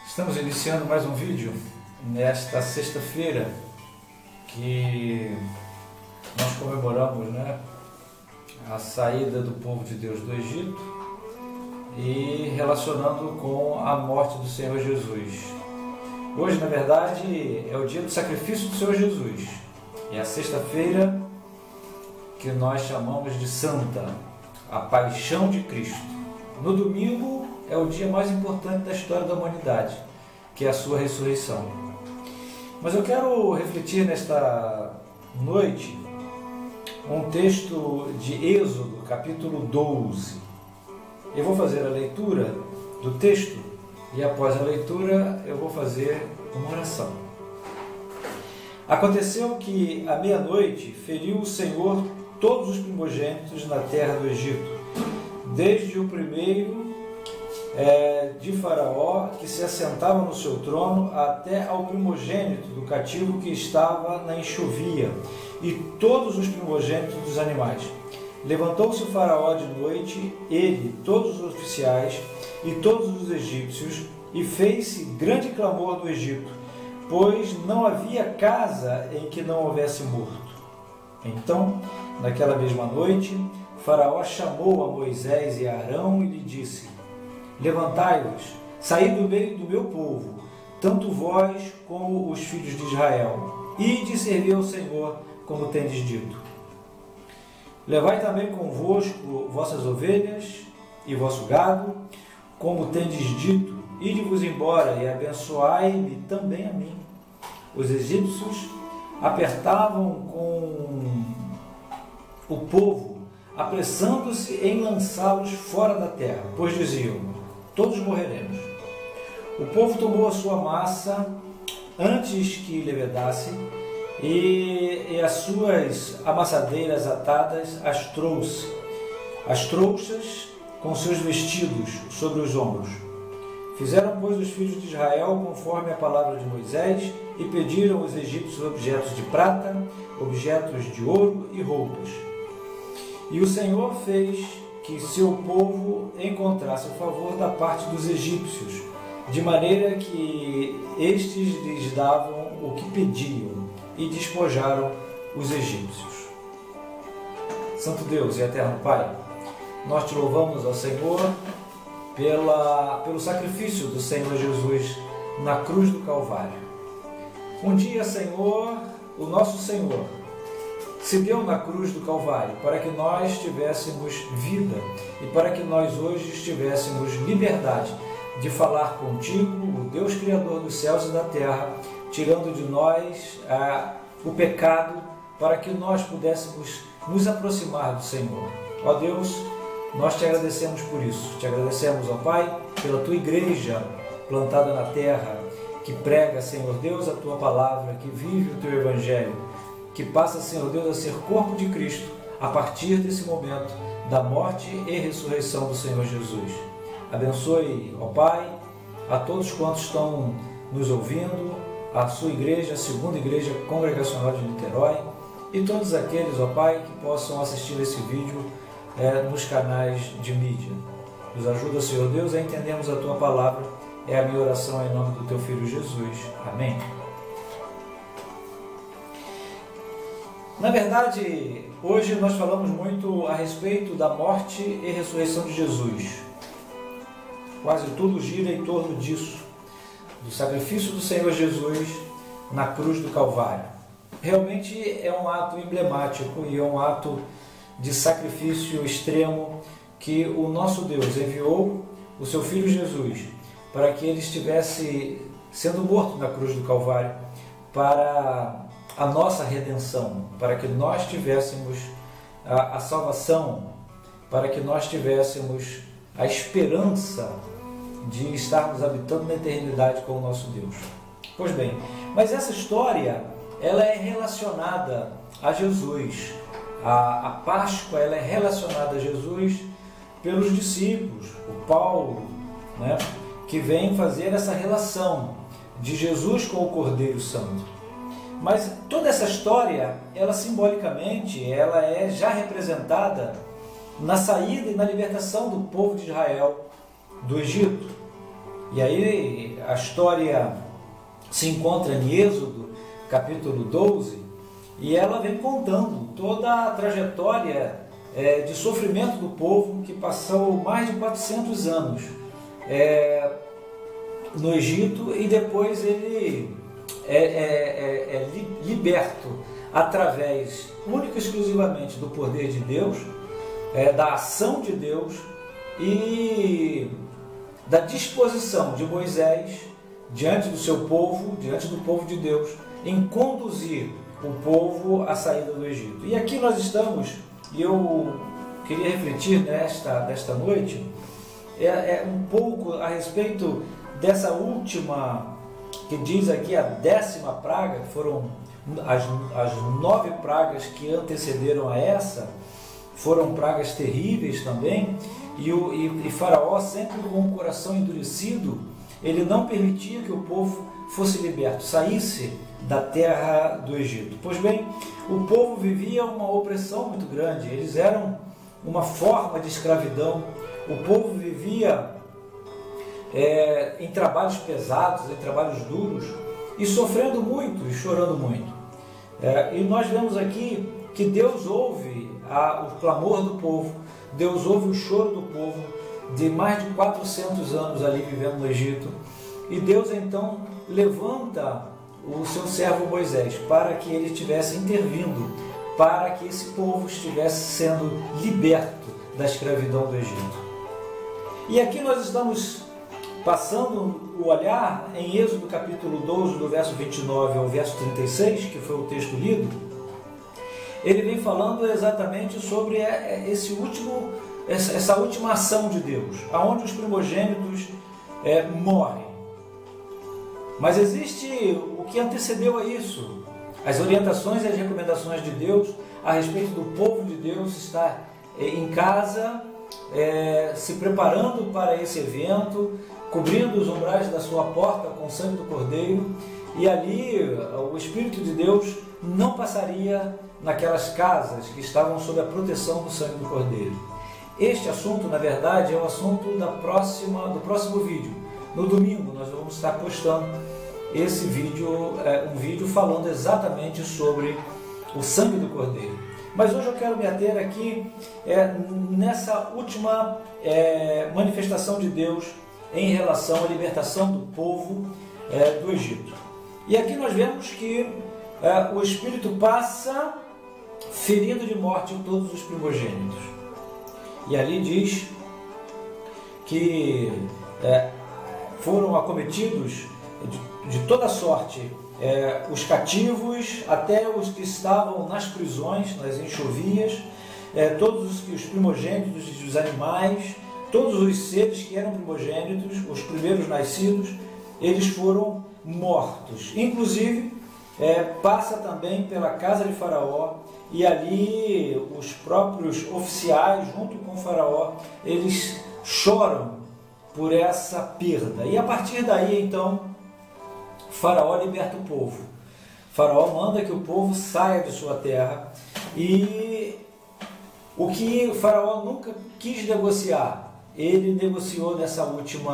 Estamos iniciando mais um vídeo nesta sexta-feira que nós comemoramos, a saída do povo de Deus do Egito e relacionando com a morte do Senhor Jesus. Hoje, na verdade, é o dia do sacrifício do Senhor Jesus. É a sexta-feira que nós chamamos de Santa, a Paixão de Cristo. No domingo é o dia mais importante da história da humanidade, que é a sua ressurreição. Mas eu quero refletir nesta noite um texto de Êxodo, capítulo 12. Eu vou fazer a leitura do texto e após a leitura eu vou fazer uma oração. Aconteceu que à meia-noite feriu o Senhor todos os primogênitos na terra do Egito, desde o primeiro de Faraó, que se assentava no seu trono, até ao primogênito do cativo que estava na enxovia, e todos os primogênitos dos animais. Levantou-se o Faraó de noite, ele, todos os oficiais e todos os egípcios, e fez-se grande clamor do Egito, pois não havia casa em que não houvesse morto. Então, naquela mesma noite, Faraó chamou a Moisés e a Arão e lhe disse: Levantai-vos, saí do meio do meu povo, tanto vós como os filhos de Israel, ide servir ao Senhor, como tendes dito. Levai também convosco vossas ovelhas e vosso gado, como tendes dito, ide-vos embora e abençoai-me também a mim. Os egípcios apertavam com o povo, apressando-se em lançá-los fora da terra, pois diziam: todos morreremos. O povo tomou a sua massa antes que levedasse, e as suas amassadeiras atadas as trouxe, as trouxas com seus vestidos sobre os ombros. Fizeram, pois, os filhos de Israel conforme a palavra de Moisés, e pediram aos egípcios objetos de prata, objetos de ouro e roupas. E o Senhor fez que seu povo encontrasse o favor da parte dos egípcios, de maneira que estes lhes davam o que pediam, e despojaram os egípcios. Santo Deus e eterno Pai, nós te louvamos, ó Senhor, pelo sacrifício do Senhor Jesus na cruz do Calvário. Um dia, Senhor, o nosso Senhor se deu na cruz do Calvário para que nós tivéssemos vida e para que nós hoje tivéssemos liberdade de falar contigo, o Deus Criador dos céus e da terra, tirando de nós o pecado, para que nós pudéssemos nos aproximar do Senhor. Ó Deus, nós te agradecemos por isso. Te agradecemos, ó Pai, pela tua igreja plantada na terra, que prega, Senhor Deus, a tua palavra, que vive o teu evangelho, que passa, Senhor Deus, a ser corpo de Cristo a partir desse momento da morte e ressurreição do Senhor Jesus. Abençoe, ó Pai, a todos quantos estão nos ouvindo, a sua igreja, a segunda igreja congregacional de Niterói, e todos aqueles, ó Pai, que possam assistir esse vídeo nos canais de mídia. Nos ajuda, Senhor Deus, a entendermos a tua palavra. É a minha oração em nome do teu Filho Jesus. Amém. Na verdade, hoje nós falamos muito a respeito da morte e ressurreição de Jesus. Quase tudo gira em torno disso, do sacrifício do Senhor Jesus na cruz do Calvário. Realmente é um ato emblemático e é um ato de sacrifício extremo que o nosso Deus enviou o seu Filho Jesus para que ele estivesse sendo morto na cruz do Calvário para a nossa redenção, para que nós tivéssemos a salvação, para que nós tivéssemos a esperança de estarmos habitando na eternidade com o nosso Deus. Pois bem, mas essa história ela é relacionada a Jesus. A Páscoa ela é relacionada a Jesus pelos discípulos, o Paulo, que vem fazer essa relação de Jesus com o Cordeiro Santo. Mas toda essa história, ela simbolicamente, ela é já representada na saída e na libertação do povo de Israel do Egito. E aí a história se encontra em Êxodo, capítulo 12, e ela vem contando toda a trajetória de sofrimento do povo que passou mais de 400 anos no Egito, e depois ele é liberto através, único e exclusivamente, do poder de Deus, da ação de Deus e da disposição de Moisés diante do seu povo, diante do povo de Deus, em conduzir o povo à saída do Egito. E aqui nós estamos, e eu queria refletir nesta noite, um pouco a respeito dessa última, que diz aqui a 10ª praga, que foram as 9 pragas que antecederam a essa, foram pragas terríveis também, e Faraó, sempre com o coração endurecido, ele não permitia que o povo fosse liberto, saísse da terra do Egito. Pois bem, o povo vivia uma opressão muito grande, eles eram uma forma de escravidão, o povo vivia em trabalhos pesados, em trabalhos duros, e sofrendo muito e chorando muito. E nós vemos aqui que Deus ouve o clamor do povo, Deus ouve o choro do povo de mais de 400 anos ali vivendo no Egito, e Deus então levanta o seu servo Moisés para que ele estivesse intervindo, para que esse povo estivesse sendo liberto da escravidão do Egito. E aqui nós estamos passando o olhar em Êxodo capítulo 12, do verso 29 ao verso 36, que foi o texto lido. Ele vem falando exatamente sobre essa última ação de Deus, aonde os primogênitos morrem. Mas existe o que antecedeu a isso, as orientações e as recomendações de Deus a respeito do povo de Deus estar em casa, se preparando para esse evento, cobrindo os umbrais da sua porta com o sangue do Cordeiro, e ali o Espírito de Deus não passaria naquelas casas que estavam sob a proteção do sangue do Cordeiro. Este assunto, na verdade, é o assunto do próximo vídeo. No domingo nós vamos estar postando esse vídeo, um vídeo falando exatamente sobre o sangue do Cordeiro. Mas hoje eu quero me ater aqui nessa última manifestação de Deus em relação à libertação do povo do Egito. E aqui nós vemos que o Espírito passa ferindo de morte todos os primogênitos. E ali diz que foram acometidos de toda sorte os cativos, até os que estavam nas prisões, nas enxovias, todos os primogênitos dos animais, todos os seres que eram primogênitos, os primeiros nascidos, eles foram mortos. Inclusive, passa também pela casa de Faraó, e ali os próprios oficiais, junto com Faraó, eles choram por essa perda. E a partir daí, então, Faraó liberta o povo. Faraó manda que o povo saia de sua terra, e o que o Faraó nunca quis negociar, ele negociou nesse último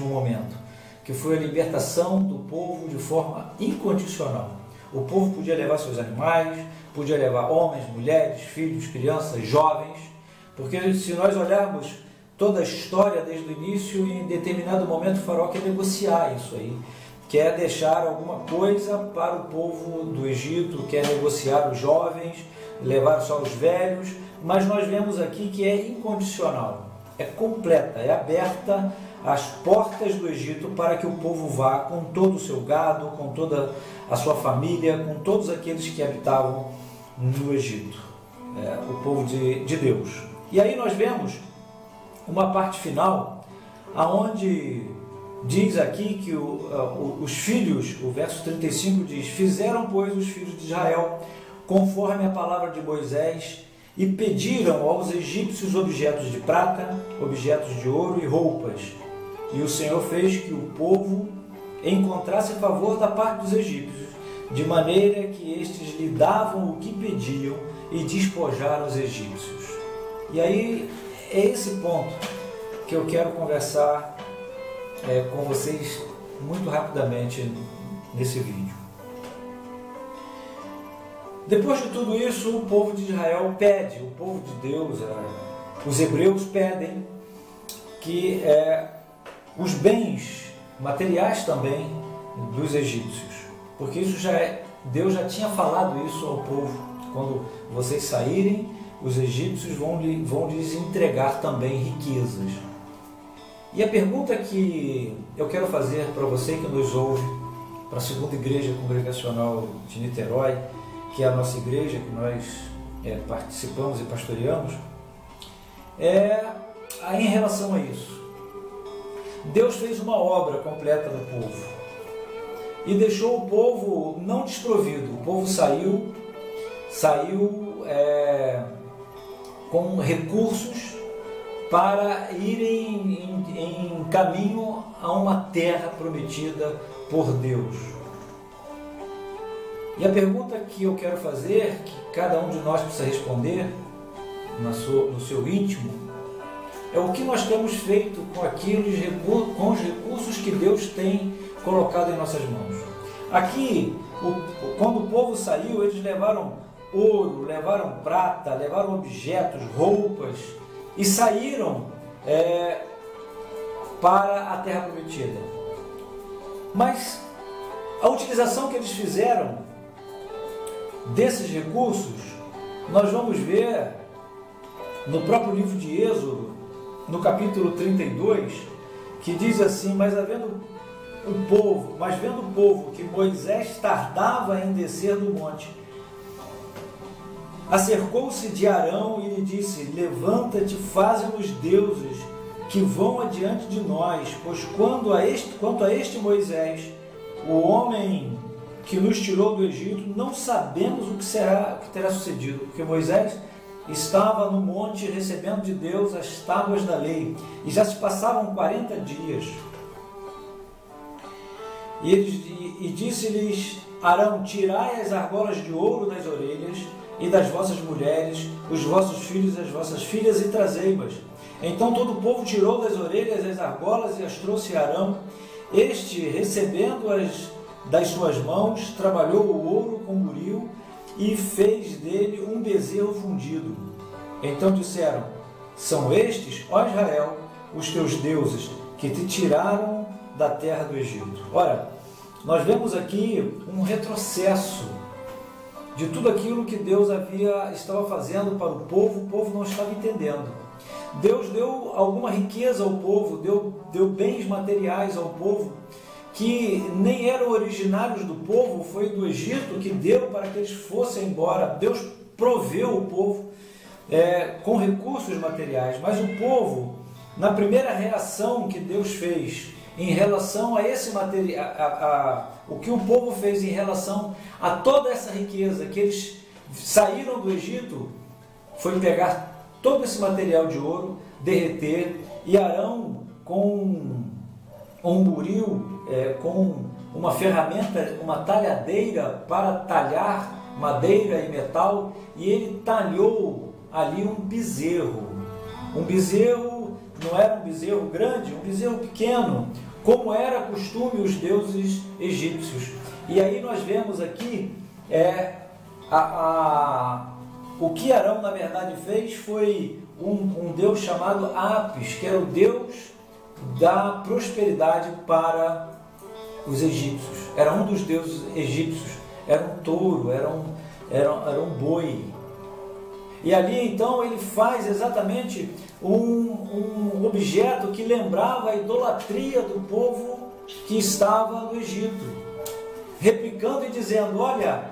momento, que foi a libertação do povo de forma incondicional. O povo podia levar seus animais, podia levar homens, mulheres, filhos, crianças, jovens, porque se nós olharmos toda a história desde o início, em determinado momento o Faraó quer negociar isso aí, quer deixar alguma coisa para o povo do Egito, quer negociar os jovens, levar só os velhos, mas nós vemos aqui que é incondicional, é completa, é aberta as portas do Egito para que o povo vá com todo o seu gado, com toda a sua família, com todos aqueles que habitavam no Egito, o povo de Deus. E aí nós vemos uma parte final, aonde diz aqui que os filhos, o verso 35 diz: fizeram, pois, os filhos de Israel conforme a palavra de Moisés, e pediram aos egípcios objetos de prata, objetos de ouro e roupas. E o Senhor fez que o povo encontrasse favor da parte dos egípcios, de maneira que estes lhe davam o que pediam e despojaram os egípcios. E aí é esse ponto que eu quero conversar com vocês muito rapidamente nesse vídeo. Depois de tudo isso, o povo de Israel pede, o povo de Deus, os hebreus pedem que os bens materiais também dos egípcios, porque isso Deus já tinha falado isso ao povo: quando vocês saírem, os egípcios vão lhes entregar também riquezas. E a pergunta que eu quero fazer para você que nos ouve, para a segunda igreja congregacional de Niterói, que é a nossa igreja que nós participamos e pastoreamos, em relação a isso. Deus fez uma obra completa no povo e deixou o povo não desprovido. O povo saiu com recursos para irem em caminho a uma terra prometida por Deus. E a pergunta que eu quero fazer, que cada um de nós precisa responder no seu íntimo, é o que nós temos feito com os recursos que Deus tem colocado em nossas mãos. Aqui, quando o povo saiu, eles levaram ouro, levaram prata, levaram objetos, roupas, e saíram para a terra prometida. Mas a utilização que eles fizeram desses recursos, nós vamos ver no próprio livro de Êxodo, no capítulo 32, que diz assim: mas vendo o povo que Moisés tardava em descer do monte, acercou-se de Arão e lhe disse: levanta-te, faze-nos deuses que vão adiante de nós, pois quanto a este Moisés, o homem que nos tirou do Egito, não sabemos o que terá sucedido, porque Moisés estava no monte recebendo de Deus as tábuas da lei, e já se passavam 40 dias. E disse-lhes Arão: tirai as argolas de ouro das orelhas e das vossas mulheres, os vossos filhos e as vossas filhas, e trazei-mas. Então todo o povo tirou das orelhas as argolas e as trouxe a Arão. Este, recebendo-as das suas mãos, trabalhou o ouro com buril e fez dele um bezerro fundido. Então disseram: são estes, ó Israel, os teus deuses, que te tiraram da terra do Egito. Ora, nós vemos aqui um retrocesso de tudo aquilo que Deus estava fazendo para o povo não estava entendendo. Deus deu alguma riqueza ao povo, deu bens materiais ao povo, que nem eram originários do povo, foi do Egito que deu para que eles fossem embora. Deus proveu o povo com recursos materiais, mas o povo, na primeira reação que Deus fez em relação a esse material, o que o povo fez em relação a toda essa riqueza que eles saíram do Egito, foi pegar todo esse material de ouro, derreter, e Arão, com um buril, com uma ferramenta, uma talhadeira para talhar madeira e metal, e ele talhou ali um bezerro. Um bezerro, não era um bezerro grande, um bezerro pequeno, como era costume os deuses egípcios. E aí nós vemos aqui o que Arão na verdade fez foi um deus chamado Apis, que era o deus da prosperidade para os egípcios. Era um dos deuses egípcios, era um touro, era um boi. E ali então ele faz exatamente um objeto que lembrava a idolatria do povo que estava no Egito, replicando e dizendo: olha,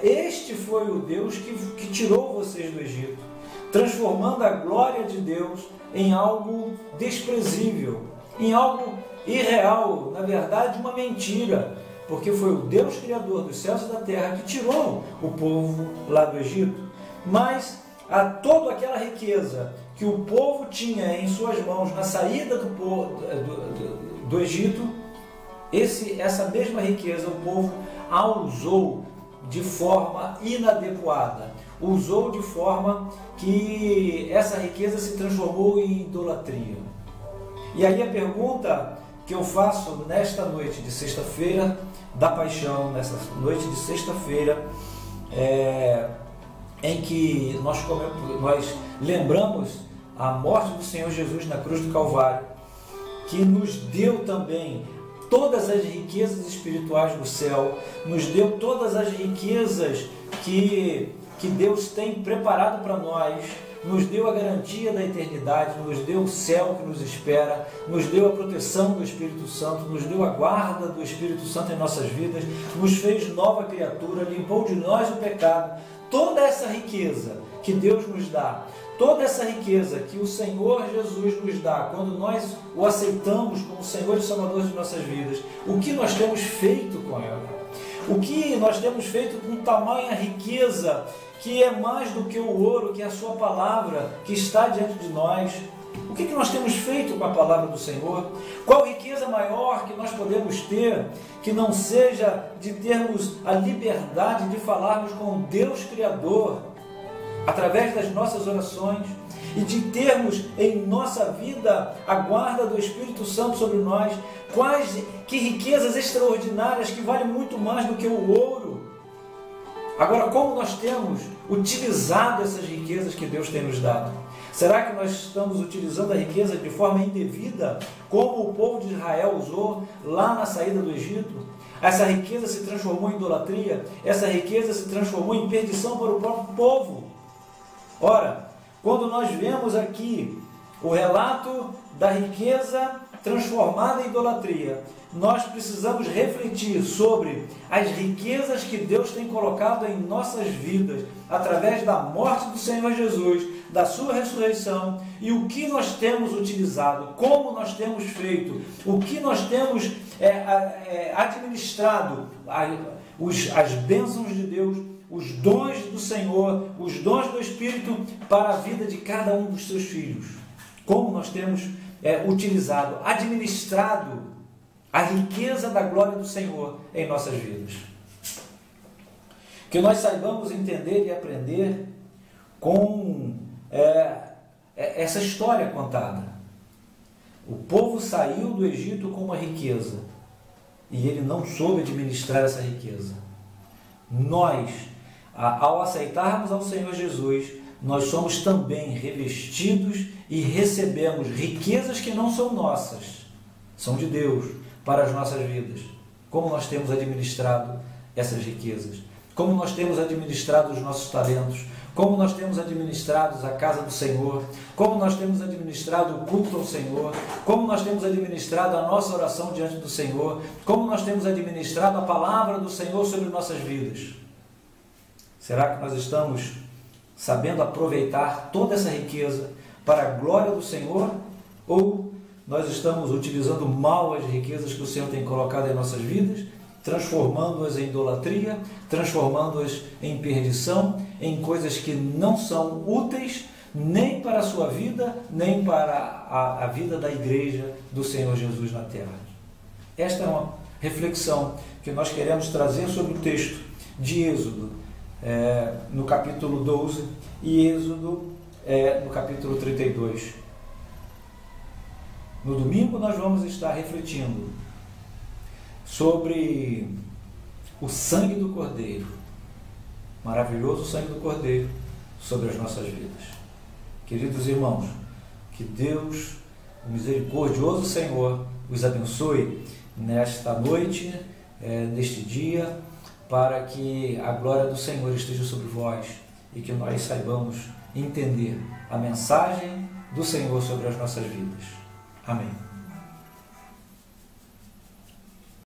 este foi o Deus que tirou vocês do Egito, transformando a glória de Deus em algo desprezível, em algo irreal, na verdade uma mentira, porque foi o Deus Criador dos céus e da terra que tirou o povo lá do Egito. Mas a toda aquela riqueza que o povo tinha em suas mãos na saída do Egito, essa mesma riqueza o povo a usou de forma inadequada, usou de forma que essa riqueza se transformou em idolatria. E aí a pergunta que eu faço nesta noite de sexta-feira da paixão, nessa noite de sexta-feira, em que nós lembramos a morte do Senhor Jesus na cruz do Calvário, que nos deu também todas as riquezas espirituais do céu, nos deu todas as riquezas que Deus tem preparado para nós, nos deu a garantia da eternidade, nos deu o céu que nos espera, nos deu a proteção do Espírito Santo, nos deu a guarda do Espírito Santo em nossas vidas, nos fez nova criatura, limpou de nós o pecado. Toda essa riqueza que Deus nos dá, toda essa riqueza que o Senhor Jesus nos dá, quando nós o aceitamos como Senhor e Salvador de nossas vidas, o que nós temos feito com ela? O que nós temos feito com tamanha riqueza, que é mais do que o ouro, que é a sua palavra, que está diante de nós? O que nós temos feito com a palavra do Senhor? Qual riqueza maior que nós podemos ter, que não seja de termos a liberdade de falarmos com o Deus Criador, através das nossas orações, e de termos em nossa vida a guarda do Espírito Santo sobre nós? Que riquezas extraordinárias, que valem muito mais do que o ouro. Agora, como nós temos utilizado essas riquezas que Deus tem nos dado? Será que nós estamos utilizando a riqueza de forma indevida, como o povo de Israel usou lá na saída do Egito? Essa riqueza se transformou em idolatria, essa riqueza se transformou em perdição para o próprio povo. Ora, quando nós vemos aqui o relato da riqueza transformada em idolatria, nós precisamos refletir sobre as riquezas que Deus tem colocado em nossas vidas, através da morte do Senhor Jesus, da sua ressurreição, e o que nós temos utilizado, como nós temos feito, o que nós temos administrado, as bênçãos de Deus, os dons do Senhor, os dons do Espírito para a vida de cada um dos seus filhos. Como nós temos utilizado, administrado a riqueza da glória do Senhor em nossas vidas. Que nós saibamos entender e aprender com essa história contada. O povo saiu do Egito com uma riqueza e ele não soube administrar essa riqueza. Nós, ao aceitarmos ao Senhor Jesus, nós somos também revestidos e recebemos riquezas que não são nossas, são de Deus, para as nossas vidas. Como nós temos administrado essas riquezas? Como nós temos administrado os nossos talentos? Como nós temos administrado a casa do Senhor? Como nós temos administrado o culto ao Senhor? Como nós temos administrado a nossa oração diante do Senhor? Como nós temos administrado a palavra do Senhor sobre nossas vidas? Será que nós estamos sabendo aproveitar toda essa riqueza para a glória do Senhor? Ou nós estamos utilizando mal as riquezas que o Senhor tem colocado em nossas vidas, transformando-as em idolatria, transformando-as em perdição, em coisas que não são úteis nem para a sua vida, nem para a vida da igreja do Senhor Jesus na terra? Esta é uma reflexão que nós queremos trazer sobre o texto de Êxodo, no capítulo 12, e Êxodo no capítulo 32. No domingo nós vamos estar refletindo sobre o sangue do Cordeiro, maravilhoso sangue do Cordeiro, sobre as nossas vidas. Queridos irmãos, que Deus, o misericordioso Senhor, os abençoe nesta noite, neste dia, para que a glória do Senhor esteja sobre vós e que nós saibamos entender a mensagem do Senhor sobre as nossas vidas. Amém.